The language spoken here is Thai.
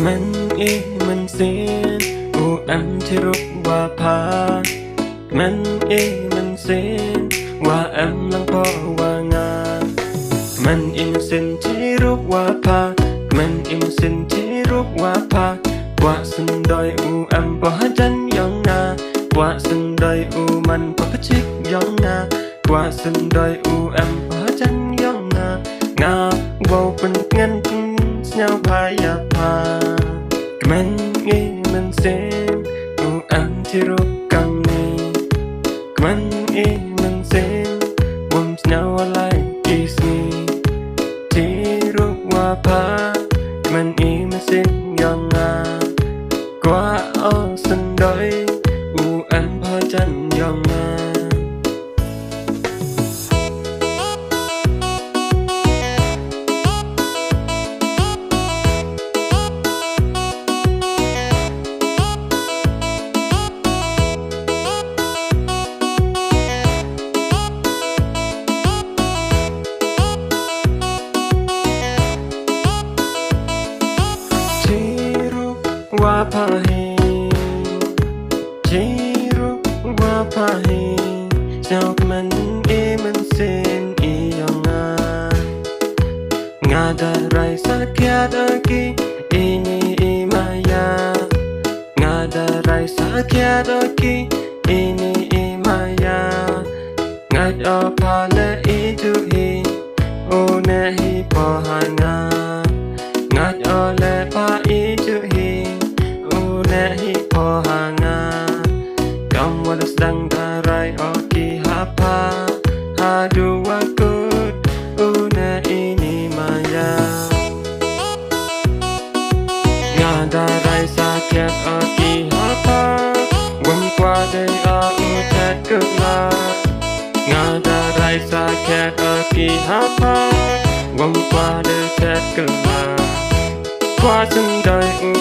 มันมันเสียนอูอันที่รุกว่าพามันมันเสียนว่าอันลังพอว่างามันมันเสียนที่รุกว่าพามันมันเสียนที่รุกว่าพากว่าสันดอยอูอันพอจันยองนากว่าสันดอยอูมันพอพชิกยองนากว่าสันดอยอูอันพอจันยองนางาว่าเป็นเงินเสียวพายาพามันมันเสียนอูอันที่รุกกังนี้มันมันเสียนวมเสียวอะไรอีสนี้ที่รุกว่าพามันมันเสียนยองนากว่าสันดอยอูอันพอจันยองนาว่าพาเฮที่รู้ว่าพาเฮเจ้ามันมันเส้นยองงาได้ไรสักแค่ตะกี้นี่มายางาได้ไรสักแค่ตะกี้นี่มายางาจะพาและจุฮีโอเนฮีพอหางางาจะและพาจุฮีNahi po hanga Kamu ada sedang darai oki hapa Hadu wakut Una ini maya Ngadarai sakit oki hapa Wam kuadai o utat kula Ngadarai sakit oki hapa Wam kuadai utat kula Kuasan doi